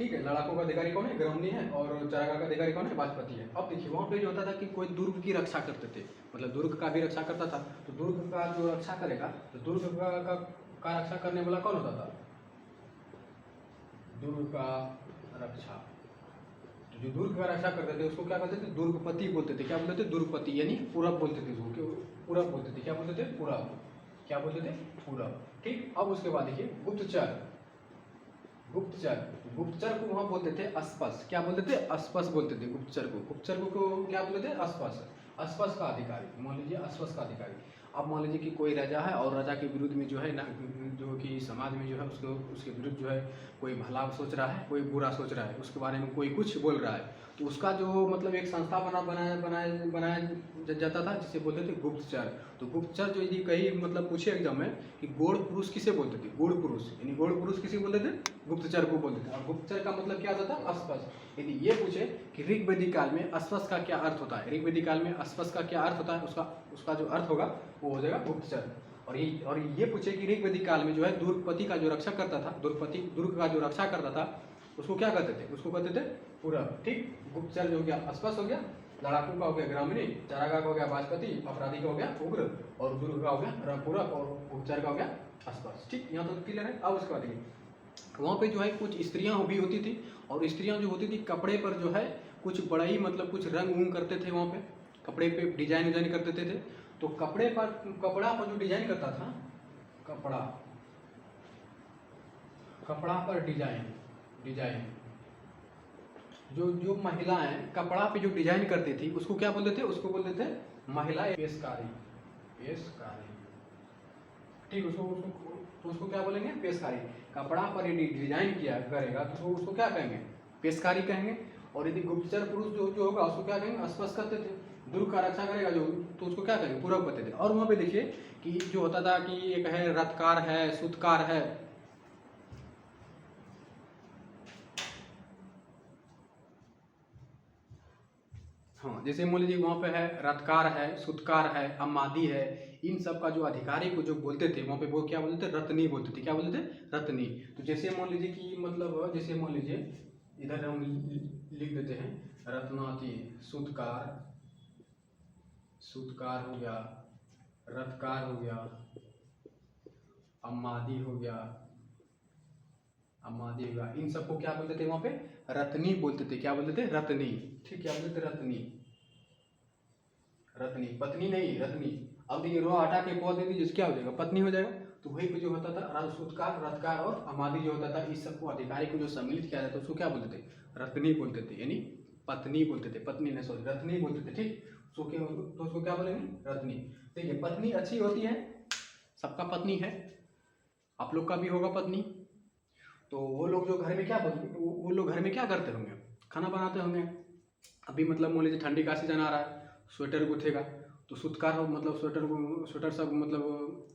ठीक है, लड़ाकों का अधिकारी कौन है? ग्रामनी है। और चारागाह का अधिकारी कौन है? वाजपति है। अब देखिए वहाँ पे जो होता था कि कोई दुर्ग की रक्षा करते थे, मतलब दुर्ग का भी रक्षा करता था। तो दुर्ग का जो रक्षा करेगा, तो दुर्ग का रक्षा करने वाला कौन होता था? दुर्ग का रक्षा, तो जो दुर्ग का रक्षा करते थे उसको क्या कहते थे? दुर्गपति बोलते थे। क्या बोलते थे? दुर्गपति, यानी पूरब बोलते थे उसको। पूरब बोलते थे। क्या बोलते थे? पूरब। क्या बोलते थे? पूरब। ठीक। अब उसके बाद देखिए गुप्तचर। गुप्तचर, गुप्तचर को वहां बोलते थे अस्पस। क्या बोलते थे? अस्पस बोलते थे गुप्तचर को। गुप्तचर को क्या बोलते थे? अस्पस। अस्पस का अधिकारी, मान लीजिए अस्पस का अधिकारी। अब मान लीजिए कि कोई राजा है और राजा के विरुद्ध में जो है ना, जो कि समाज में जो है उसको, उसके विरुद्ध जो है कोई भला सोच रहा है, कोई बुरा सोच रहा है, उसके बारे में कोई कुछ बोल रहा है, तो उसका जो मतलब एक संस्था बनाया जाता था जिसे बोलते थे गुप्तचर। तो गुप्तचर जो यदि कहीं मतलब पूछे एग्जाम में कि गौड़ पुरुष किसे बोलते थे? गौड़ पुरुष, यानी गौड़ पुरुष किसे बोलते थे? गुप्तचर को बोलते थे। और गुप्तचर का मतलब क्या होता था? अस्पष्ट। यदि ये पूछे कि ऋग्वेदिक काल में अस्पष्ट का क्या अर्थ होता है, ऋग्वेदिक काल में अस्पष्ट का क्या अर्थ होता है, उसका जो अर्थ होगा वो हो जाएगा गुप्तचर। और ये पूछे कि ऋग्वेदिक काल में जो है दुर्गपति का जो रक्षा करता था, दुर्ग का जो रक्षा करता था, उसको क्या कहते थे? उसको कहते थे पूरब। ठीक। गुप्तचर जो हो गया अस्पष्ट हो गया, लड़ाकू का हो गया ग्रामीणी, चारागाह का हो गया वाजपति, अपराधी का हो गया उग्र, और दुर्ग का हो गया पूरब, और गुप्तचर का हो गया अस्पष्ट। ठीक। यहाँ तो क्लियर है। अब उसके बाद देखिए वहाँ पे जो है कुछ स्त्रियाँ भी होती थी, और स्त्रियाँ जो होती थी कपड़े पर जो है कुछ बड़ा ही मतलब कुछ रंग उंग करते थे, वहाँ पे कपड़े पे डिजाइन करते थे। तो कपड़ा पर जो डिजाइन करता था, कपड़ा पर डिजाइन जो जो महिलाएं कपड़ा पे जो डिजाइन करती थी उसको क्या बोलते थे? उसको बोलते थे महिला पेशकारी। ठीक। उसको क्या बोलेंगे? पेशकारी। कपड़ा पर यदि डिजाइन किया करेगा तो उसको क्या कहेंगे? पेशकारी कहेंगे। और यदि गुप्तचर पुरुष जो होगा उसको क्या कहेंगे? अस्पष्ट करते थे। दुर्ग का रक्षा करेगा जो, तो उसको क्या कहेंगे? पूरब करते थे। और वहां पे देखिए कि जो होता था कि एक है रथकार है, सूतकार है। हाँ, जैसे मान लीजिए वहाँ पे है रथकार है, सूतकार है, अमादी है, इन सब का जो अधिकारी को जो बोलते थे वहाँ पे वो क्या बोलते थे? रत्नी बोलते थे। क्या बोलते थे? रत्नी। तो जैसे मान लीजिए कि मतलब जैसे मान लीजिए इधर हम लिख देते हैं रत्नाती, सूतकार हो गया, रथकार हो गया, अमादी हो गया, इन सबको क्या बोलते थे वहाँ पे? रत्नी बोलते थे। क्या बोलते थे? रत्नी। ठीक। क्या बोलते थे? रत्नी। पत्नी नहीं, रत्नी। अब देखिए रो हटा के पौ दे दीजिए, क्या हो जाएगा? पत्नी हो जाएगा। तो वही पे जो होता था सूतकार, रथकार और अमादी जो होता था, इस सबको अधिकारी को जो सम्मिलित किया जाता था उसको क्या बोलते थे? रत्नी बोलते थे, यानी पत्नी बोलते थे। पत्नी नहीं, सॉरी, रत्नी बोलते थे। ठीक। तो उसको क्या बोलेंगे? रत्नी। देखिए पत्नी अच्छी होती है, सबका पत्नी है, आप लोग का भी होगा पत्नी। तो वो लोग जो घर में वो लोग घर में क्या करते होंगे? खाना बनाते होंगे। अभी मतलब मान लीजिए ठंडी का सीजन आ रहा है, स्वेटर गुथेगा, तो सूतकार हो मतलब स्वेटर सब मतलब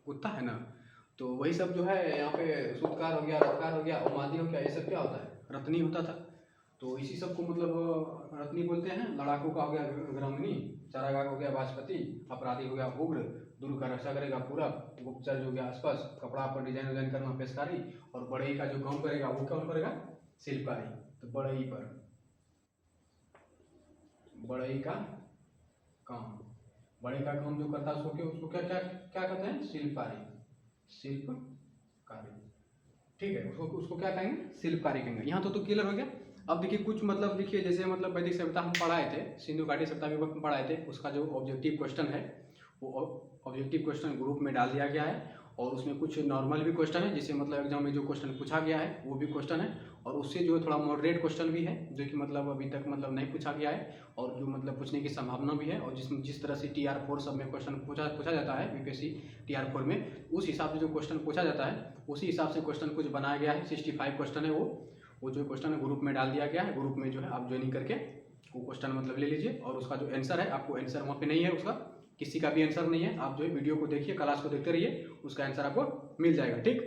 गुथता है ना, तो वही सब जो है यहाँ पे सूतकार हो गया, रथकार हो गया, उमादी हो गया, ये सब क्या होता है? रत्नी होता था। तो इसी सब को मतलब रत्नी बोलते हैं। लड़ाकू का हो गया ग्रामणी, चारागाह का हो गया वाजपति, अपराधी हो गया उग्र, दुर्ग का रक्षा करेगा पूरब, गुप्तचर जो हो गया आसपास, कपड़ा पर डिजाइन करना पेशकारी, और बढ़ई का जो काम करेगा वो कौन करेगा? शिल्पकारी। तो बढ़ई का काम, बढ़ई का काम जो करता है उसको क्या क्या क्या कहते हैं? शिल्पकारी। ठीक है। उसको क्या कहेंगे? शिल्पकारी कहेंगे। यहाँ तो क्लियर हो गया। अब देखिए कुछ मतलब देखिए जैसे मतलब वैदिक सभ्यता हम पढ़ाए थे, सिंधु घाटी सभ्यता के वक्त में पढ़ाए थे, उसका जो ऑब्जेक्टिव क्वेश्चन है वो ऑब्जेक्टिव क्वेश्चन ग्रुप में डाल दिया गया है। और उसमें कुछ नॉर्मल भी क्वेश्चन है, जिससे मतलब एग्जाम में जो क्वेश्चन पूछा गया है वो भी क्वेश्चन है, और उससे जो है थोड़ा मॉडरेट क्वेश्चन भी है जो कि मतलब अभी तक मतलब नहीं पूछा गया है, और जो मतलब पूछने की संभावना भी है। और जिस तरह से TR4 सब में क्वेश्चन पूछा जाता है, BPSC TR4 में, उस हिसाब से जो क्वेश्चन पूछा जाता है उसी हिसाब से क्वेश्चन कुछ बनाया गया है। 65 क्वेश्चन है वो जो क्वेश्चन है ग्रुप में डाल दिया गया है। ग्रुप में जो है आप ज्वाइनिंग करके वो क्वेश्चन मतलब ले लीजिए, और उसका जो आंसर है, आपको आंसर वहाँ पे नहीं है, उसका किसी का भी आंसर नहीं है, आप जो है वीडियो को देखिए, क्लास को देखते रहिए, उसका आंसर आपको मिल जाएगा। ठीक।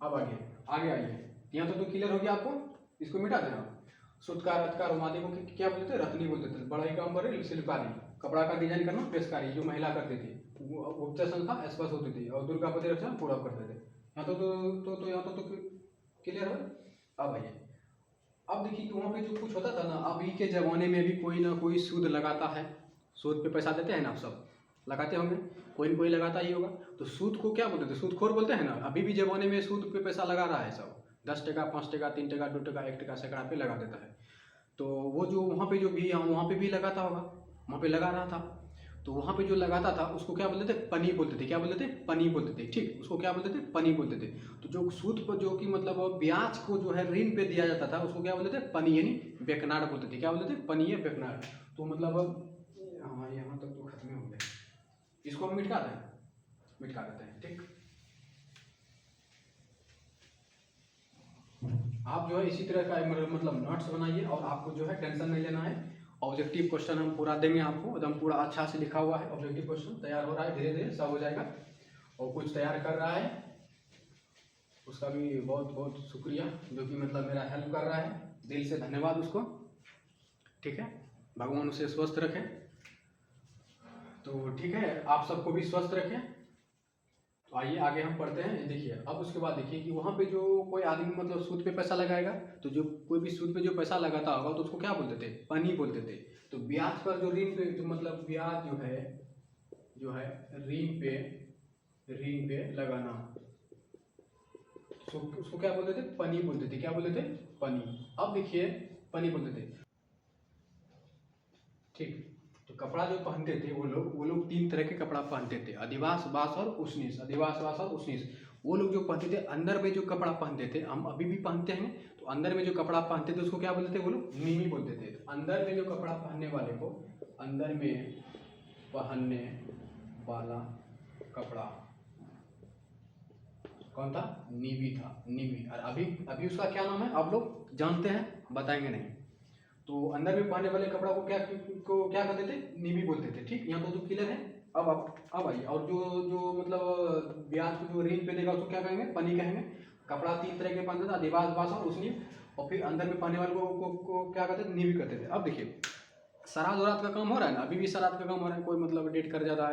अब आगे आइए। यहाँ तो क्लियर हो गया आपको, इसको मिटा देना। सूतकार, रथकार, उमादी को क्या बोलते थे? रत्नी बोलते थे। बढ़ई काम करे शिल्पकारी, कपड़ा का डिजाइन करना पेशकारी, जो महिला करती थी, गुप्तचर संस्था स्पष्ट होती थी, और दुर्गापति रक्षा पूरा करते थे। यहाँ तो यहाँ तो क्लियर है? अब आइए, अब देखिए कि वहाँ पे जो कुछ होता था ना, अभी के ज़माने में भी कोई ना कोई सूद लगाता है, सूद पे पैसा देते हैं ना, आप सब लगाते होंगे, कोई ना कोई लगाता ही होगा। तो सूद को क्या बोलते थे? सूदखोर बोलते हैं ना। अभी भी ज़माने में सूद पे पैसा लगा रहा है सब, 10 टका, 5 टका, 3 टका, 2 टका, 1 टका, सैकड़ा पे लगा देता है। तो वो जो वहाँ पे जो भी वहाँ पे भी लगाता होगा, वहाँ पे लगा रहा था। तो वहाँ पे जो लगाता था उसको क्या बोलते थे? पनी बोलते थे। क्या बोलते थे? पनी बोलते थे। ठीक, उसको क्या बोलते थे? पनी बोलते थे। तो जो सूद पर जो कि मतलब ब्याज को जो है ऋण पे दिया जाता था उसको क्या बोलते थे? पनी, यानी बेकनार बोलते थे। क्या बोलते थे? पनी या बेकनार। तो मतलब हाँ, यहाँ तक तो खत्म हो गया, इसको हम मिटा दें, मिटा देते हैं। ठीक, आप जो है इसी तरह का मतलब नोट्स बनाइए और आपको जो है टेंशन नहीं लेना है। ऑब्जेक्टिव क्वेश्चन हम पूरा देंगे आपको, एकदम पूरा अच्छा से लिखा हुआ है। ऑब्जेक्टिव क्वेश्चन तैयार हो रहा है, धीरे धीरे सब हो जाएगा। और कुछ तैयार कर रहा है, उसका भी बहुत बहुत शुक्रिया, जो कि मतलब मेरा हेल्प कर रहा है, दिल से धन्यवाद उसको। ठीक है, भगवान उसे स्वस्थ रखें। तो ठीक है, आप सबको भी स्वस्थ रखें। तो आइए आगे हम पढ़ते हैं। देखिए, अब उसके बाद देखिए कि वहाँ पे जो कोई आदमी मतलब सूद पे पैसा लगाएगा, तो जो कोई भी सूद पे जो पैसा लगाता होगा तो उसको क्या बोलते थे? पनी बोलते थे। तो ब्याज पर जो ऋण पे जो मतलब ब्याज जो है ऋण पे लगाना, उसको क्या बोलते थे? पनी बोलते थे। क्या बोलते थे? पनी। अब देखिए, पनी बोलते थे। ठीक, तो कपड़ा जो पहनते थे वो लोग 3 तरह के कपड़ा पहनते थे, अधिवास, वास और उष्णीस। अधिवास, वास और उष्णीस। वो लोग जो पहनते थे, अंदर में जो कपड़ा पहनते थे, हम अभी भी पहनते हैं, तो अंदर में जो कपड़ा पहनते थे उसको क्या बोलते थे? वो लोग निमी बोलते थे। तो अंदर में जो कपड़ा पहनने वाले को, अंदर में पहनने वाला कपड़ा कौन था? निमी था, निमी। और अभी अभी उसका क्या नाम है आप लोग जानते हैं? बताएंगे नहीं। तो अंदर में पहनने वाले कपड़ा को क्या कहते थे? निमी बोलते थे। ठीक, यहाँ तो क्लियर है। अब आइए, और जो जो मतलब ब्याज को जो ऋण पे देगा उसको क्या कहेंगे? पनी कहेंगे। कपड़ा 3 तरह के पहनते थे, अधिवास, वास और उष्णीय। और फिर अंदर में पहनने वाले को क्या कहते थे? निमी कहते थे। अब देखिए, श्राद्ध उराद का काम हो रहा है ना, अभी भी श्राद्ध का काम हो रहा है। कोई मतलब डेट कर जा रहा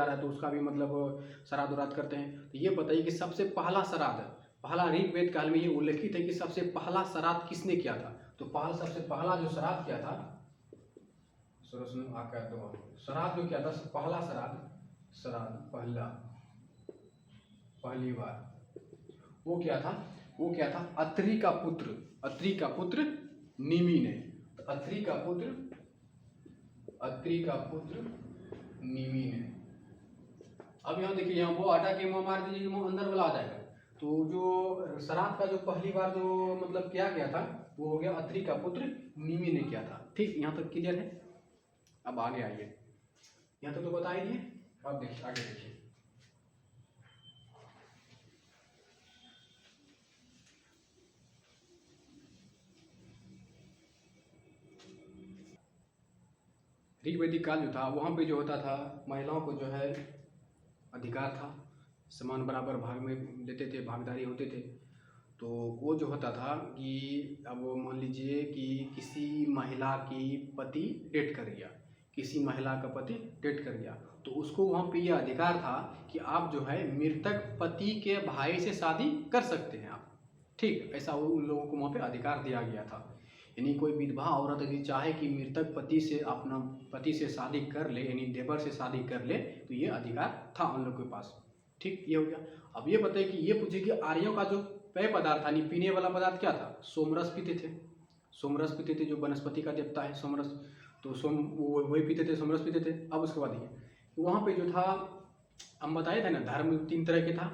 है तो उसका भी मतलब श्राद्ध उराद करते हैं। तो ये बताइए कि सबसे पहला श्राद्ध, पहला ऋग्वेद काल में ये उल्लेखित है कि सबसे पहला श्राद्ध किसने किया था? तो सबसे पहला जो श्राद्ध किया था, श्राद्ध जो किया था, पहला पहली बार वो क्या था? अत्रि का पुत्र निमि ने। तो अत्रि का पुत्र निमि ने। अब यहाँ देखिए, यहाँ वो हटा के मुँह मार दीजिए, मुँह अंदर वाला आ जाएगा। तो जो श्राद्ध का जो पहली बार जो मतलब किया गया था वो हो गया अत्रि का पुत्र निमि ने किया था। ठीक, यहाँ तक क्लियर है। अब आगे आइए, यहाँ तक तो बता ही दिए। अब देखिए, आगे देखिए। ऋग्वैदिक काल जो था, वहाँ पे जो होता था, महिलाओं को जो है अधिकार था, समान बराबर भाग में देते थे, भागीदारी होते थे। तो वो जो होता था कि अब मान लीजिए कि किसी महिला की पति डेट कर गया, तो उसको वहाँ पे ये अधिकार था कि आप जो है मृतक पति के भाई से शादी कर सकते हैं आप। ठीक, ऐसा उन लोगों को वहाँ पे अधिकार दिया गया था। यानी कोई विधवा औरत यदि चाहे कि मृतक पति से अपना पति से शादी कर ले, यानी देवर से शादी कर ले, तो ये अधिकार था उन लोगों के पास। ठीक, ये हो गया। अब ये बताइए कि ये पूछे कि आर्यों का जो पेय पदार्थ था, यानी पीने वाला पदार्थ क्या था? सोमरस पीते थे, जो वनस्पति का देवता है सोमरस। तो वो वही पीते थे, सोमरस पीते थे। अब उसके बाद ये वहाँ पे जो था, हम बताए थे ना, धर्म 3 तरह के था,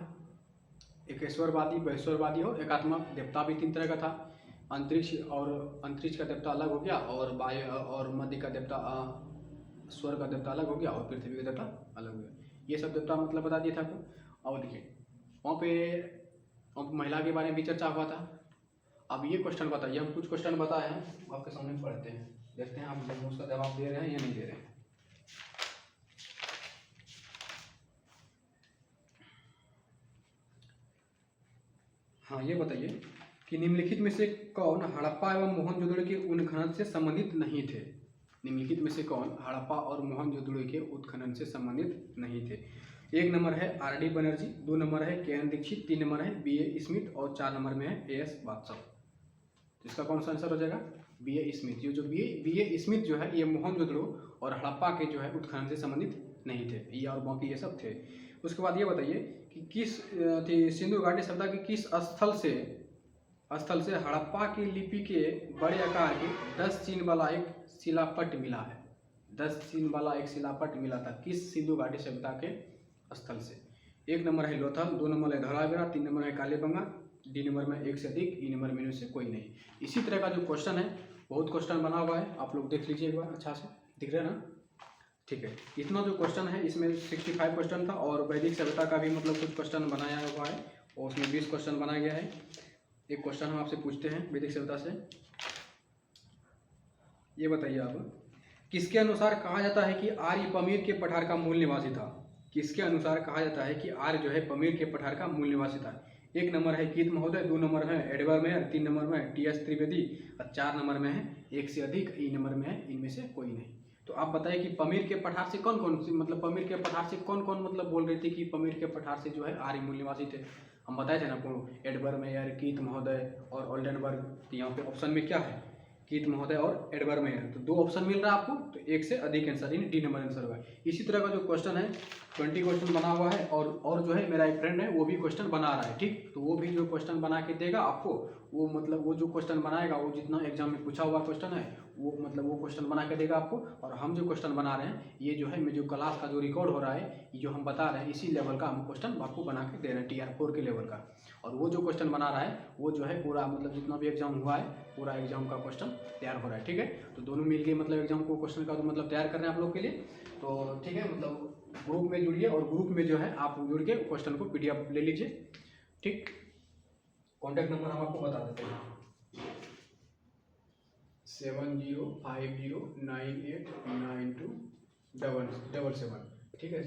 एक ईश्वरवादी, वैश्वरवादी और एकात्मक। देवता भी 3 तरह का था। अंतरिक्ष का देवता अलग हो गया, और वायु और मध्य का देवता, स्वर्ग का देवता अलग हो गया, और पृथ्वी का देवता अलग हो गया। ये सब देवता मतलब बता दिया था आपको। और देखिए, वहाँ पे महिला के बारे में भी चर्चा हुआ था। अब ये क्वेश्चन बताइए, हम कुछ क्वेश्चन बताए हैं आपके सामने पढ़ते हैं, देखते हैं आप लोग उसका जवाब दे रहे हैं या नहीं दे रहे हैं। हाँ, ये बताइए कि निम्नलिखित में से कौन हड़प्पा एवं मोहनजोदड़ो के उत्खनन से संबंधित नहीं थे? निम्नलिखित में से कौन हड़प्पा और मोहनजोदड़ो के उत्खनन से संबंधित नहीं थे? 1 नंबर है आर डी बनर्जी, 2 नंबर है के एन दीक्षित, 3 नंबर है बी ए स्मिथ और 4 नंबर में है ए एस बादशाह। तो इसका कौन सा आंसर हो जाएगा? B A Smith. ये जो बी ए स्मिथ जो है ये मोहनजोदड़ो और हड़प्पा के जो है उत्खनन से संबंधित नहीं थे, ये और बाकी ये सब थे। उसके बाद ये बताइए कि किस सिंधु घाटी सभ्यता के किस स्थल से हड़प्पा की लिपि के बड़े आकार के 10 चिन्ह वाला एक शिलापट मिला है? 10 चिन्ह वाला एक शिलापट मिला था किस सिंधु घाटी सभ्यता के स्थल से? 1 नंबर है लोथल, 2 नंबर है धौलावीरा, 3 नंबर है कालीबंगा, डी नंबर में 1 से अधिक, ई नंबर में से कोई नहीं। इसी तरह का जो क्वेश्चन है, बहुत क्वेश्चन बना हुआ है, आप लोग देख लीजिए एक बार अच्छा से, दिख रहा है ना? ठीक है, इतना जो क्वेश्चन है इसमें 65 क्वेश्चन था और वैदिक सभ्यता का भी मतलब कुछ क्वेश्चन बनाया हुआ है और उसमें 20 क्वेश्चन बनाया गया है। एक क्वेश्चन हम आपसे पूछते हैं वैदिक सभ्यता से, ये बताइए आप, किसके अनुसार कहा जाता है कि आर्य पमीर के पठार का मूल निवासी था? किसके अनुसार कहा जाता है कि आर्य जो है पमीर के पठार का मूल निवासी था? 1 नंबर है कीत महोदय, 2 नंबर है एडवर्ड मेयर, 3 नंबर में टी एस त्रिवेदी और 4 नंबर में है 1 से अधिक, ई नंबर में है इनमें से कोई नहीं। तो आप बताइए कि पमीर के पठार से कौन कौन सी मतलब पमीर के पठार से कौन कौन मतलब बोल रहे थे कि पमीर के पठार से जो है आर्य मूल निवासी थे? हम बताए थे ना आपको, एडवर्ड मेयर, कीत महोदय और ओल्डेनबर्ग। यहाँ पे ऑप्शन में क्या है? कीत महोदय और एडवर्ड मेयर। तो 2 ऑप्शन मिल रहा है आपको, तो 1 से अधिक आंसर यानी डी नंबर आंसर होगा। इसी तरह का जो क्वेश्चन है 20 क्वेश्चन बना हुआ है और जो है मेरा एक फ्रेंड है वो भी क्वेश्चन बना रहा है, ठीक। तो वो भी जो क्वेश्चन बना के देगा आपको, वो मतलब वो जो क्वेश्चन बनाएगा वो जितना एग्जाम में पूछा हुआ क्वेश्चन है वो मतलब वो क्वेश्चन बना के देगा आपको। और हम जो क्वेश्चन बना रहे हैं ये जो है मैं जो क्लास का जो रिकॉर्ड हो रहा है, ये जो हम बता रहे हैं इसी लेवल का हम क्वेश्चन आपको बना के दे रहे हैं, TR4 के लेवल का। और वो जो क्वेश्चन बना रहा है वो जो है पूरा मतलब जितना भी एग्जाम हुआ है पूरा एग्जाम का क्वेश्चन तैयार हो रहा है, ठीक है। तो दोनों मिलके मतलब एग्जाम को क्वेश्चन का तो मतलब तैयार कर रहे हैं आप लोग के लिए। तो ठीक है, मतलब ग्रुप में जुड़िए और ग्रुप में जो है आप जुड़ के क्वेश्चन को PDF ले लीजिए, ठीक। कॉन्टैक्ट नंबर हम आपको बता देते हैं, 7050989277, ठीक है।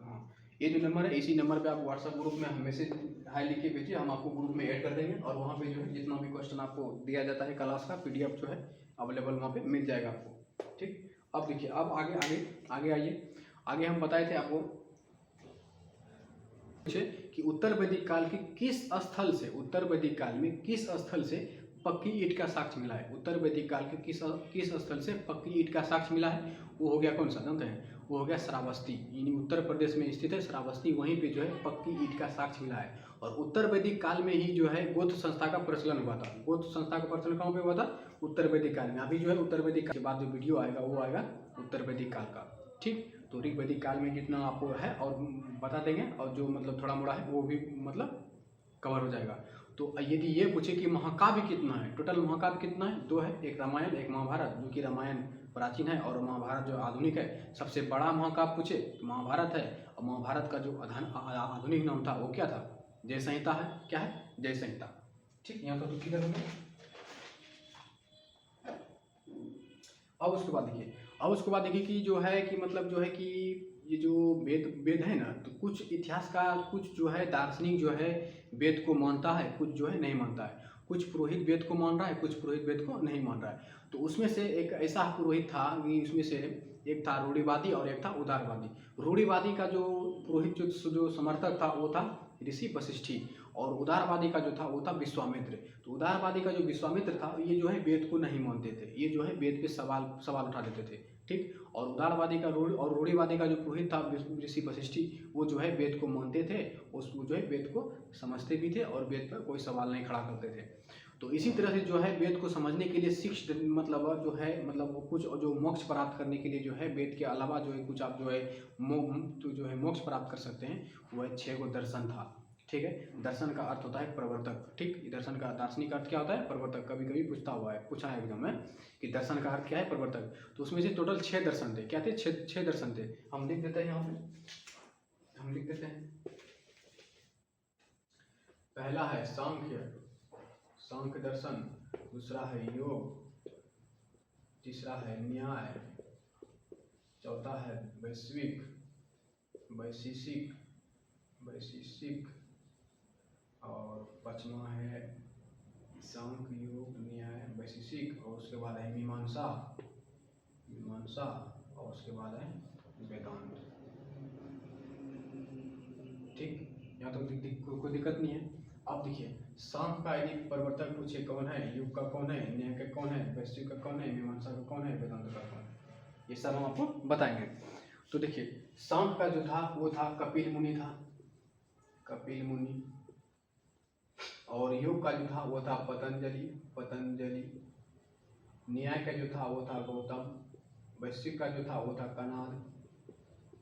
हाँ, ये जो नंबर है इसी नंबर पे आप व्हाट्सएप ग्रुप में मैसेज हाई लिख के भेजिए, हम आपको ग्रुप में ऐड कर देंगे और वहाँ पे जो है जितना भी क्वेश्चन आपको दिया जाता है क्लास का PDF जो है अवेलेबल वहाँ पे मिल जाएगा आपको, ठीक। अब देखिए, अब आगे आइए। आगे हम बताए थे आपको कि उत्तर वैदिक काल के किस स्थल से, उत्तर वैदिक काल में किस स्थल से पक्की ईंट का साक्ष्य मिला है? उत्तर वैदिक काल के किस स्थल से पक्की ईंट का साक्ष्य मिला है? वो हो गया कौन सा, जानते हैं? वो हो गया श्रावस्ती, यानी उत्तर प्रदेश में स्थित है श्रावस्ती, वहीं पे जो है पक्की ईंट का साक्ष्य मिला है। और उत्तर वैदिक काल में ही जो है गोत्र संस्था का प्रचलन हुआ था। गोत्र संस्था का प्रचलन कहाँ पे हुआ था? उत्तर वैदिक काल में। अभी जो है उत्तर वैदिक काल के बाद जो वीडियो आएगा वो आएगा उत्तर वैदिक काल का, ठीक। तो ऋग वैदिक काल में जितना आपको है और बता देंगे और जो मतलब थोड़ा मोड़ा है वो भी मतलब कवर हो जाएगा। तो यदि ये पूछे कि महाकाव्य कितना है, टोटल महाकाव्य कितना है? 2 है, एक रामायण एक महाभारत, जो कि रामायण प्राचीन है और महाभारत जो आधुनिक है। सबसे बड़ा महाकाव्य पूछे तो महाभारत है, और महाभारत का जो आधुनिक नाम था वो क्या था? जय संहिता है। क्या है? जय संहिता, ठीक। यहाँ तो क्लियर हो गया। अब उसके बाद देखिए कि जो है कि मतलब जो है कि ये जो वेद है ना, तो कुछ इतिहासकार, कुछ जो है दार्शनिक जो है वेद को मानता है, कुछ जो है नहीं मानता है। कुछ पुरोहित वेद को मान रहा है, कुछ पुरोहित वेद को नहीं मान रहा है। तो उसमें से एक ऐसा पुरोहित था कि उसमें से एक था रूढ़िवादी और एक था उदारवादी। रूढ़िवादी का जो पुरोहित जो समर्थक था वो था ऋषि वशिष्ठी, और उदारवादी का जो था वो था विश्वामित्र। तो उदारवादी का जो विश्वामित्र था ये जो है वेद को नहीं मानते थे, ये जो है वेद पे सवाल उठा देते थे, ठीक। और उदारवादी का रूढ़िवादी का जो पुरोहित था ऋषि वशिष्ठी, वो जो है वेद को मानते थे, उसको जो है वेद को समझते भी थे और वेद पर कोई सवाल नहीं खड़ा करते थे। तो इसी तरह से जो है वेद को समझने के लिए मतलब जो है मतलब कुछ जो मोक्ष प्राप्त करने के लिए जो है वेद के अलावा जो है कुछ आप जो है जो है मोक्ष प्राप्त कर सकते हैं, वह 6 गो दर्शन था, ठीक है। दर्शन का अर्थ होता है प्रवर्तक, ठीक। दर्शन का दार्शनिक अर्थ क्या होता है? प्रवर्तक। कभी कभी पूछा है एग्जाम में कि दर्शन का अर्थ क्या है? प्रवर्तक। तो उसमें से टोटल 6 दर्शन थे। क्या थे? 6 दर्शन थे। हम लिख देते हैं यहाँ पे, हम लिख देते हैं। पहला है सांख्य दर्शन, दूसरा है योग, तीसरा है न्याय, चौथा है वैशेषिक, और पांचवा है सांख्य, योग, न्याय, वैशेषिक, और उसके बाद है मीमांसा, और उसके बाद है वेदांत। ठीक, यहाँ तो कोई दिक्कत नहीं है। अब देखिए सांख का यदि प्रवर्तक पूछे कौन है, युग का कौन है, न्याय का कौन है, वैश्विक का कौन है, मीमांसा का कौन है, वेदांत का कौन है, ये सब हम आपको बताएंगे। तो देखिए सांख का जो था वो था कपिल मुनि था, कपिल मुनि। और योग का जो था वो था पतंजलि। न्याय का जो था वो था गौतम। वैश्विक का जो था वो था कनाद,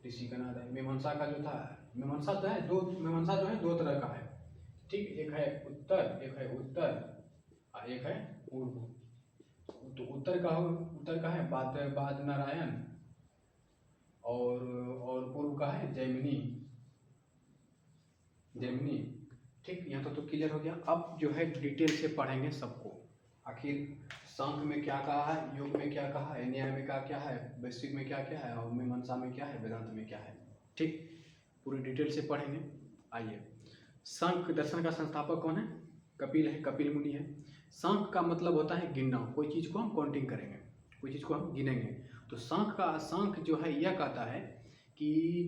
ऋषि कनाद है। मीमांसा का जो था, मीमांसा जो है दो तरह का है, ठीक, एक है उत्तर और एक है पूर्व। तो उत्तर का है बाद नारायण और पूर्व का है जैमिनी। ठीक, यहाँ तो क्लियर हो गया। अब जो है डिटेल से पढ़ेंगे सबको, आखिर सांख्य में क्या कहा है, योग में क्या कहा है, न्याय में क्या है, वैश्विक में क्या है, और मीमांसा में क्या है, वेदांत में क्या है। ठीक, पूरी डिटेल से पढ़ेंगे। आइए, सांख्य दर्शन का संस्थापक कौन है? कपिल मुनि है। सांख्य का मतलब होता है गिनना, कोई चीज़ को हम काउंटिंग करेंगे, कोई चीज़ को हम गिनेंगे। तो सांख्य जो है यह कहता है कि ये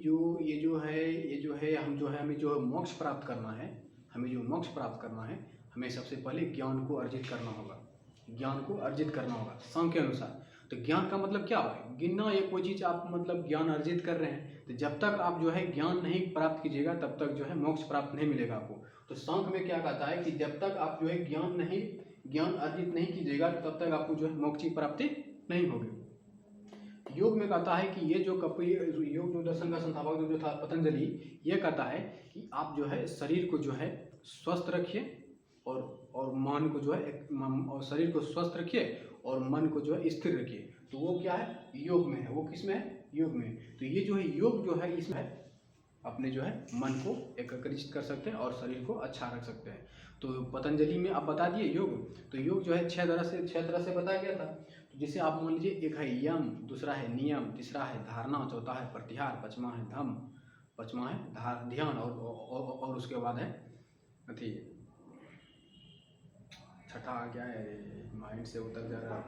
जो है हमें जो मोक्ष प्राप्त करना है, हमें सबसे पहले ज्ञान को अर्जित करना होगा सांख्य के अनुसार। तो ज्ञान का मतलब क्या है? गिनना, या कोई चीज़ आप मतलब ज्ञान अर्जित कर रहे हैं, तो जब तक आप जो है ज्ञान नहीं प्राप्त कीजिएगा तब तक जो है मोक्ष प्राप्त नहीं मिलेगा आपको। तो सांख्य में क्या कहता है कि जब तक आप जो है ज्ञान अर्जित नहीं कीजिएगा तब तक आपको जो है मोक्ष की प्राप्ति नहीं होगी। योग में कहता है कि ये जो योग जो दर्शन का संस्थापक जो था पतंजलि, ये कहता है कि आप जो है शरीर को जो है स्वस्थ रखिए और मन को जो है और शरीर को स्वस्थ रखिए और मन को जो है स्थिर रखिए। तो वो क्या है? योग में है। वो किस में है? योग में। तो ये जो है योग जो है इसमें है अपने जो है मन को एकाग्रित कर सकते हैं और शरीर को अच्छा रख सकते हैं। तो पतंजलि में आप बता दिए योग, तो योग जो है छह तरह से बताया गया था। तो जैसे आप मान लीजिए, एक है यम, दूसरा है नियम, तीसरा है धारणा, चौथा है प्रत्याहार, पांचवा है ध्यान और उसके बाद है अथी छठा क्या है, माइंड से उतर जा रहा है,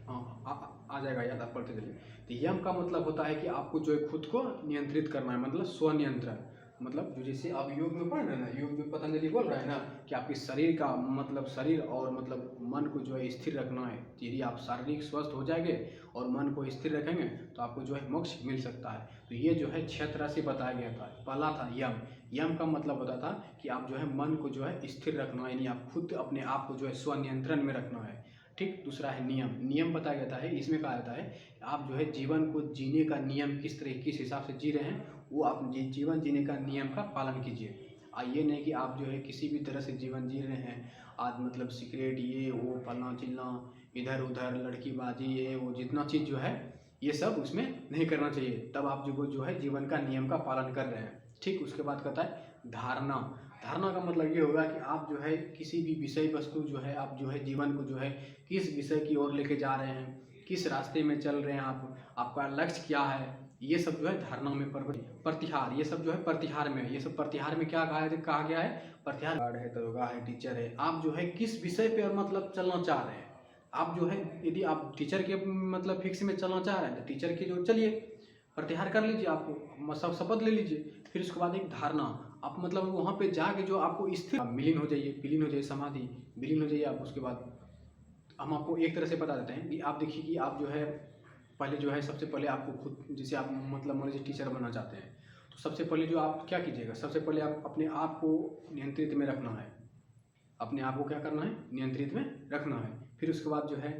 हाँ आ जाएगा याद, आप पढ़ते चलिए। तो यम का मतलब होता है कि आपको जो है खुद को नियंत्रित करना है, मतलब स्वनियंत्रण। मतलब जो जैसे आप योग में पढ़ रहे हैं ना, योग में पतंजलि बोल रहा है ना कि आपके शरीर का मतलब शरीर और मतलब मन को जो है स्थिर रखना है। यदि आप शारीरिक स्वस्थ हो जाएंगे और मन को स्थिर रखेंगे तो आपको जो है मोक्ष मिल सकता है। तो ये जो है 6 तरह से बताया गया था। पहला था यम का मतलब होता था कि आप जो है मन को जो है स्थिर रखना है, यानी आप खुद अपने आप को जो है स्वनियंत्रण में रखना है। ठीक, दूसरा है नियम बताया जाता है। इसमें कहा जाता है आप जो है जीवन को जीने का नियम किस हिसाब से जी रहे हैं, वो आप जीवन जीने का नियम का पालन कीजिए। ये नहीं कि आप जो है किसी भी तरह से जीवन जी रहे हैं, आज मतलब सिगरेट ये वो फलना चिलना, इधर उधर लड़कीबाजी, ये वो जितना चीज़ जो है ये सब उसमें नहीं करना चाहिए, तब आप जो है जीवन का नियम का पालन कर रहे हैं। ठीक, उसके बाद कहता है धारणा का मतलब ये होगा कि आप जो है किसी भी विषय वस्तु जो है आप जो है जीवन को जो है किस विषय की ओर लेके जा रहे हैं, किस रास्ते में चल रहे हैं आप, आपका लक्ष्य क्या है, ये सब जो है धारणा में प्रतिहार, ये सब जो है प्रतिहार में, ये सब प्रतिहार में क्या कहा गया है? प्रतिहार है, दरोगा है, टीचर है, आप जो है किस विषय पे मतलब चलना चाह रहे हैं। आप जो है यदि आप टीचर के मतलब फिक्स में चलना चाह रहे हैं तो टीचर के जो चलिए, प्रत्याहार कर लीजिए, आपको सब शपथ ले लीजिए। फिर उसके बाद एक धारणा, आप मतलब वहाँ पे जाके जो आपको स्थिर विलीन हो जाइए, समाधि विलीन हो जाइए आप। उसके बाद हम आपको एक तरह से बता देते हैं कि आप देखिए कि आप जो है पहले जो है सबसे पहले आपको खुद, जैसे आप मतलब मान लीजिए टीचर बनना चाहते हैं, तो सबसे पहले जो आप क्या कीजिएगा, सबसे पहले आप अपने आप को नियंत्रित में रखना है। अपने आप को क्या करना है? नियंत्रित में रखना है। फिर उसके बाद जो है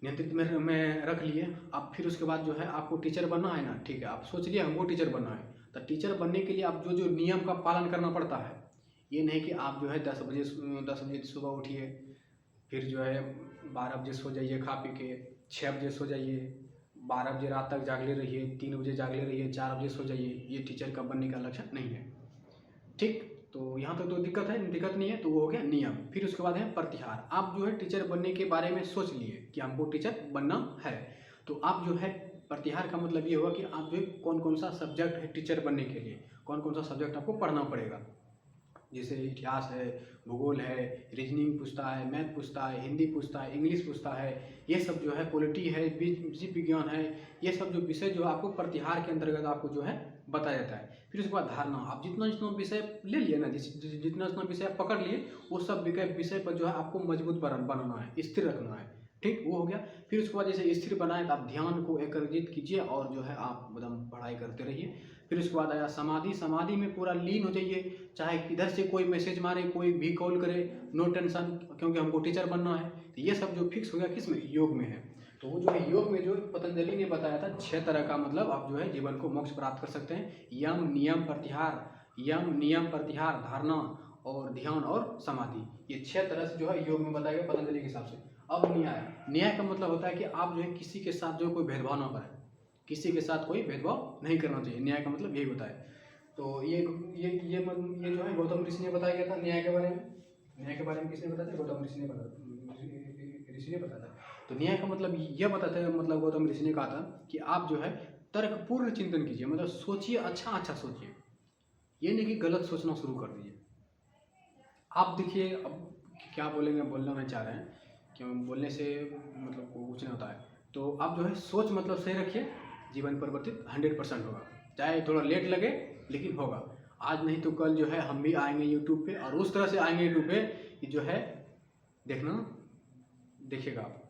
नियंत्रित में रख लिए आप। फिर उसके बाद जो है आपको टीचर बनना है ना, ठीक है, आप सोच लिए हमको टीचर बनना है, तो टीचर बनने के लिए आप जो नियम का पालन करना पड़ता है। ये नहीं कि आप जो है 10 बजे सुबह उठिए, फिर जो है 12 बजे सो जाइए खा पी के, 6 बजे सो जाइए, 12 बजे रात तक जागले रहिए, 3 बजे जागले रहिए, 4 बजे सो जाइए। ये टीचर का बनने का लक्ष्य नहीं है। ठीक, तो यहाँ तक तो दिक्कत नहीं है, तो वो हो गया नियम। फिर उसके बाद है प्रतिहार। आप जो है टीचर बनने के बारे में सोच लिए कि हमको टीचर बनना है, तो आप जो है प्रतिहार का मतलब ये होगा कि आप जो कौन कौन सा सब्जेक्ट है टीचर बनने के लिए, कौन कौन सा सब्जेक्ट आपको पढ़ना पड़ेगा। जैसे इतिहास है, भूगोल है, रीजनिंग पूछता है, मैथ पूछता है, हिंदी पूछता है, इंग्लिश पूछता है, ये सब जो है, पॉलिटी है, जीव विज्ञान है, ये सब जो विषय जो आपको प्रतिहार के अंतर्गत आपको जो है बताया जाता है। फिर उसके बाद धारणा, आप जितना जितना विषय ले लिए ना, जितना जितना विषय आप पकड़ लिए, वो सब विषय पर जो है आपको मजबूत बनाना है, स्थिर रखना है। ठीक, वो हो गया। फिर उसके बाद जैसे स्थिर बनाए तो आप ध्यान को एकाग्रित कीजिए और जो है आप एकदम पढ़ाई करते रहिए। फिर उसके बाद आया समाधि। समाधि में पूरा लीन हो जाइए, चाहे इधर से कोई मैसेज मारे, कोई भी कॉल करे, नो टेंशन, क्योंकि हमको टीचर बनना है। तो ये सब जो फिक्स हो गया किस में, योग में है। तो वो जो है योग में जो पतंजलि ने बताया था 6 तरह का, मतलब आप जो है जीवन को मोक्ष प्राप्त कर सकते हैं। यम नियम प्रत्याहार, धारणा और ध्यान और समाधि, ये 6 तरह से जो है योग में बताया गया पतंजलि के हिसाब से। अब न्याय का मतलब होता है कि आप जो है किसी के साथ जो कोई भेदभाव ना करें, किसी के साथ कोई भेदभाव नहीं करना चाहिए। न्याय का मतलब यही होता है। तो ये जो है गौतम ऋषि ने बताया गया था न्याय के बारे में। न्याय के बारे में किसने बताया था? गौतम ऋषि ने बताया था। तो न्याय का मतलब यह बताता है, मतलब गौतम ऋषि ने कहा था कि आप जो है तर्कपूर्ण चिंतन कीजिए, मतलब सोचिए, अच्छा सोचिए, ये नहीं कि गलत सोचना शुरू कर दीजिए। आप देखिए, अब क्या बोलेंगे, बोलना नहीं चाह रहे हैं, क्यों बोलने से मतलब कुछ नहीं होता है। तो आप जो है सोच मतलब सही रखिए, जीवन परिवर्तित 100% होगा, चाहे थोड़ा लेट लगे लेकिन होगा। आज नहीं तो कल जो है हम भी आएंगे यूट्यूब पे, और उस तरह से आएंगे यूट्यूब पे कि जो है देखना, देखिएगा आप।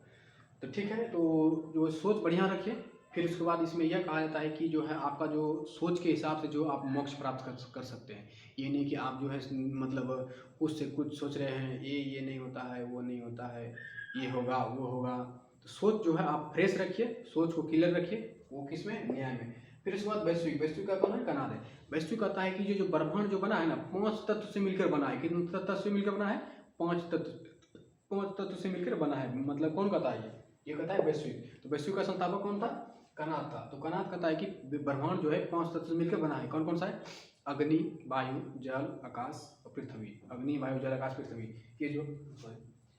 तो ठीक है, तो जो सोच बढ़िया रखिए। फिर उसके बाद इसमें यह कहा जाता है कि जो है आपका जो सोच के हिसाब से जो आप मोक्ष प्राप्त कर सकते हैं। ये नहीं कि आप जो है मतलब कुछ से कुछ सोच रहे हैं, ये नहीं होता है, वो नहीं होता है, ये होगा वो होगा। तो सोच जो है आप फ्रेश रखिए, सोच को क्लियर रखिए, वो किसमें, न्याय में। फिर उसके बाद वैश्विक का कौन है, कनाद है। वैश्विक कहता है कि जो ब्रह्मांड जो बना है ना, 5 तत्व से मिलकर बना है। कितने तत्व से मिलकर बना है? 5 तत्व से मिलकर बना है। मतलब कौन कहता है ये कहता है वैश्विक। तो वैश्विक का संस्थापक कौन था? कनाद था। तो कनाद कहता है कि ब्रह्मांड जो है 5 तत्व से मिलकर बना है। कौन कौन सा है? अग्नि, वायु, जल, आकाश और पृथ्वी। अग्नि, वायु, जल, आकाश, पृथ्वी। ये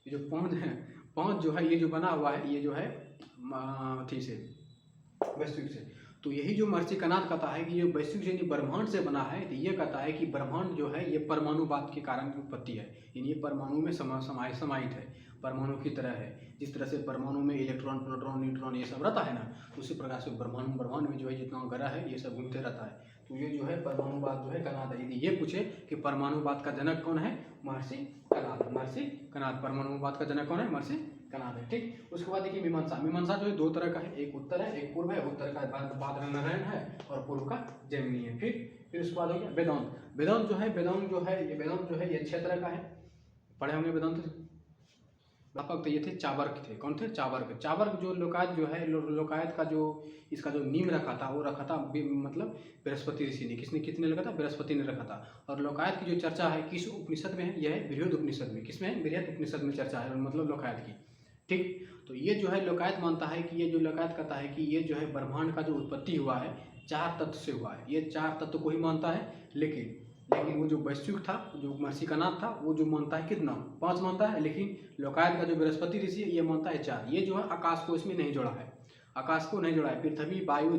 जो 5 है, 5 जो है ये जो बना हुआ है, ये जो है थी से, वैश्विक से। तो यही जो महर्षि कनाद कहता है कि ये वैश्विक यानी ब्रह्मांड से बना है। तो ये कहता है कि ब्रह्मांड जो है ये परमाणुवाद के कारण उत्पत्ति है, यानी ये परमाणु में समाहित है, परमाणु की तरह है। जिस तरह से परमाणु में इलेक्ट्रॉन, प्रोटॉन, न्यूट्रॉन ये सब रहता है ना, उसी प्रकार से ब्रह्मांड में जो है जितना ग्रह है ये सब घूमते रहता है। तो ये जो है परमाणुवाद जो है कनाद है। यदि ये पूछे कि परमाणुवाद का जनक कौन है, महर्षि कनाद। परमाणुवाद का जनक कौन है? महर्षि कनाद है। ठीक, उसके बाद देखिए मीमांसा जो है 2 तरह का है, एक उत्तर है, एक पूर्व है। उत्तर का बादरायण है और पूर्व का जैमिनी है। फिर उसके बाद हो गया वेदांत जो है ये 6 तरह का है। पढ़े होंगे वेदांत। व्यापक तो ये थे, चावर्क थे। कौन थे? चावर्क जो लोकायत जो है, लोकायत का जो इसका जो नींव रखा था, वो रखा था मतलब बृहस्पति ऋषि ने। किसने रखा था? बृहस्पति ने रखा था। और लोकायत की जो चर्चा है किस उपनिषद में है? यह है बृहद उपनिषद में। किसमें है? बृहद उपनिषद में चर्चा है, मतलब लोकायत की। ठीक, तो ये जो है लोकायत मानता है कि ये जो लोकायत कहता है कि ये जो है ब्रह्मांड का जो उत्पत्ति हुआ है 4 तत्व से हुआ है। ये 4 तत्व को ही मानता है, लेकिन वो जो वैश्विक था, जो महर्षि कनाद था, वो जो मानता है कितना? 5 मानता है। लेकिन लोकायत का जो बृहस्पति ऋषि है ये मानता है 4। ये जो है आकाश को इसमें नहीं जोड़ा है, आकाश को नहीं जोड़ा है। पृथ्वी, वायु,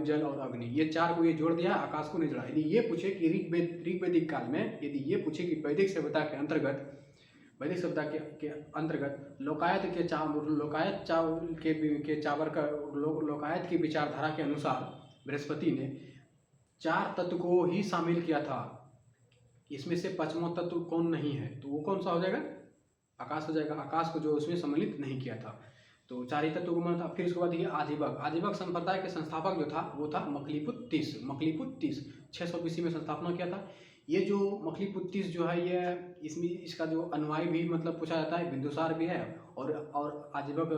जल और अग्नि, ये 4 को ये जोड़ दिया है, आकाश को नहीं जोड़ा। यदि ये पूछे कि ऋग्वैदिक काल में, यदि ये पूछे कि वैदिक सभ्यता के अंतर्गत लोकायत की विचारधारा के अनुसार बृहस्पति ने 4 तत्व को ही शामिल किया था। इसमें से 5वां तत्व कौन नहीं है? तो वो कौन सा हो जाएगा? आकाश हो जाएगा। आकाश को जो उसमें सम्मिलित नहीं किया था। तो 4 ही तत्व को माना था। फिर उसके बाद देखिए आजीवक संप्रदाय के संस्थापक जो था वो था मकलीपुत्तीस। 620 में स्थापना किया था। ये जो मकलीपुत्तीस जो है ये इसका जो अनुयायी भी मतलब पूछा जाता है, बिंदुसार भी है। और आजीवक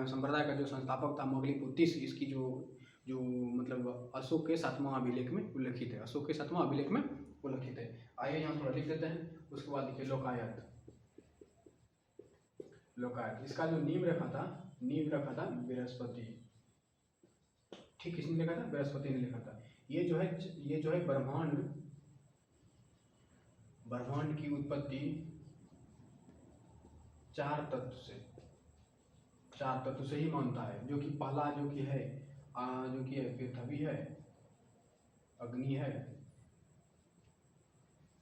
संप्रदाय का जो संस्थापक था मकलीपुत्तीस, इसकी जो मतलब अशोक के 7वां अभिलेख में उल्लेखित है। अशोक के 7वां अभिलेख में उल्लेखित है। आइए यहाँ थोड़ा लिख देते हैं। उसके बाद देखिए लोकायत, इसका जो नींव रखा था बृहस्पति। ठीक, किसने लिखा था? बृहस्पति ने लिखा था। ये जो है ब्रह्मांड की उत्पत्ति 4 तत्व से ही मानता है। जो कि पहला जो कि है पृथ्वी है, अग्नि है,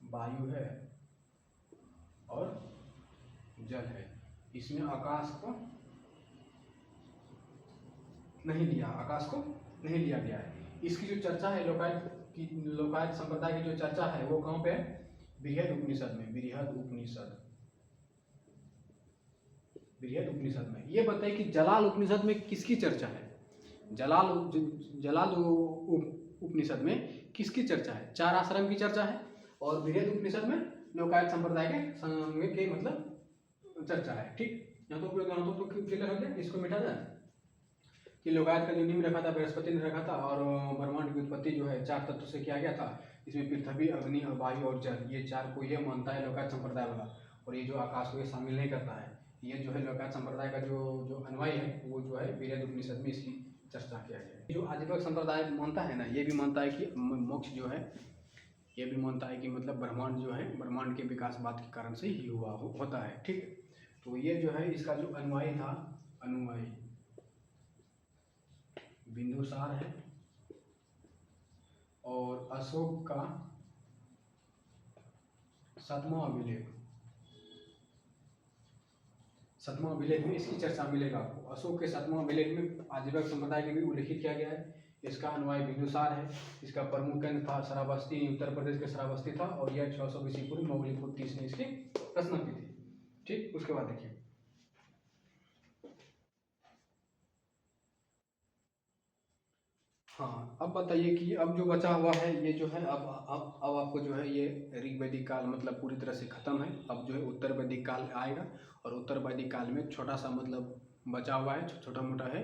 वायु है और जल है। इसमें आकाश को नहीं लिया, आकाश को नहीं लिया गया है। इसकी जो चर्चा है लोकायत संप्रदाय की जो चर्चा है वो कहाँ पे है? बृहद उपनिषद में। बृहद उपनिषद में। ये बताइए कि जलाल उपनिषद में किसकी चर्चा है? जलाल उपनिषद में किसकी चर्चा है? 4 आश्रम की चर्चा है। और बृहद उपनिषद में लोकायत संप्रदाय के मतलब चर्चा है। ठीक, यहाँ तो क्लियर हो गया। इसको मिटा जाए कि लोकायत का जो नियम रखा था बृहस्पति ने रखा था, और ब्रह्मांड की उत्पत्ति जो है 4 तत्वों से किया गया था। इसमें पृथ्वी, अग्नि, वायु और जल, ये 4 को ये मानता है लोकायत संप्रदाय वाला। और ये जो आकाश को ये शामिल नहीं करता है। ये जो है लोकायत संप्रदाय का जो अनुयायी है वो जो है बृहद उपनिषद में इसकी चर्चा किया गया है। जो आजीवक संप्रदाय मानता है ना, ये भी मानता है कि मोक्ष जो है, ये भी मानता है कि मतलब ब्रह्मांड जो है, ब्रह्मांड के विकासवाद के कारण से ही होता है। ठीक, तो ये जो है इसका जो अनुयायी था, अनुयायी बिंदुसार है। और अशोक का 7वां अभिलेख में इसकी चर्चा मिलेगा आपको। अशोक के 7वां अभिलेख में आजीवक संप्रदाय के भी उल्लेखित किया गया है। इसका अनुयायी बिंदुसार है। इसका प्रमुख केंद्र था श्रावस्ती, उत्तर प्रदेश के श्रावस्ती था। और यह 600 बीसी पूर्व मौलिक 30 ने इसकी रचना की थी। ठीक, उसके बाद देखिए हाँ, अब बताइए कि अब जो बचा हुआ है ये जो है अब आपको जो है ये ऋग्वैदिक काल मतलब पूरी तरह से खत्म है। अब जो है उत्तर वैदिक काल आएगा। और उत्तर वैदिक काल में छोटा सा मतलब बचा हुआ है, छोटा मोटा है।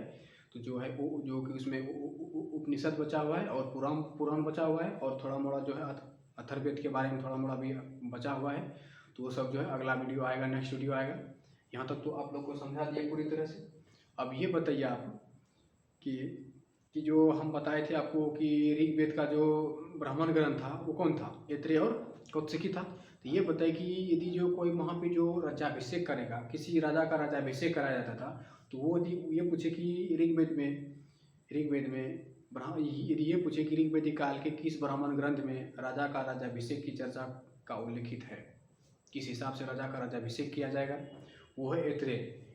तो जो है वो जो कि उसमें उपनिषद बचा हुआ है और पुराण बचा हुआ है। और थोड़ा मोड़ा जो है अथर्ववेद के बारे में थोड़ा मोड़ा भी बचा हुआ है। तो वो सब जो है अगला वीडियो आएगा, नेक्स्ट वीडियो आएगा। यहाँ तक तो आप लोग को समझा दिया पूरी तरह से। अब ये बताइए आप कि जो हम बताए थे आपको कि ऋग्वेद का जो ब्राह्मण ग्रंथ था वो कौन था? ऐत्रेय और कौत्सिकी था। तो ये बताइए कि यदि जो कोई वहाँ पे जो राज्याभिषेक करेगा, किसी राजा का राज्याभिषेक कराया जाता था, तो वो यदि ये पूछे कि ऋग्वेद में यदि ये पूछे कि ऋग्वेदिक काल के किस ब्राह्मण ग्रंथ में राजा का राज्याभिषेक की चर्चा का उल्लेखित है, किस हिसाब से राजा का राज्याभिषेक किया जाएगा, वो है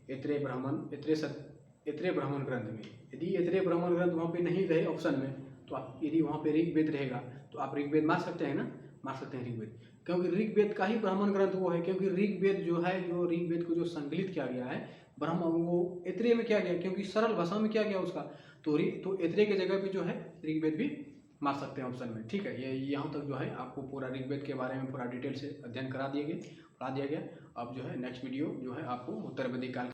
ऐत्रेय ब्राह्मण ग्रंथ में। यदि ऐत्रेय ब्राह्मण ग्रंथ वहाँ पे नहीं रहे ऑप्शन में, तो आप यदि वहाँ पे ऋग्वेद रहेगा तो आप ऋग्वेद मार सकते हैं ना, मार सकते हैं ऋग्वेद। क्योंकि ऋग्वेद का ही ब्राह्मण ग्रंथ वो है। क्योंकि ऋग्वेद जो है, जो ऋग्वेद को जो संकलित किया गया है वो ऐत्रेय में किया गया, क्योंकि सरल भाषा में किया गया उसका। तो ऐत्रेय की जगह पे जो है ऋग्वेद भी मार सकते हैं ऑप्शन में। ठीक है, ये यहाँ तक जो है आपको पूरा ऋग्वेद के बारे में पूरा डिटेल से अध्ययन पढ़ा दिया गया। अब जो है नेक्स्ट वीडियो जो है आपको उत्तर वैदिक काल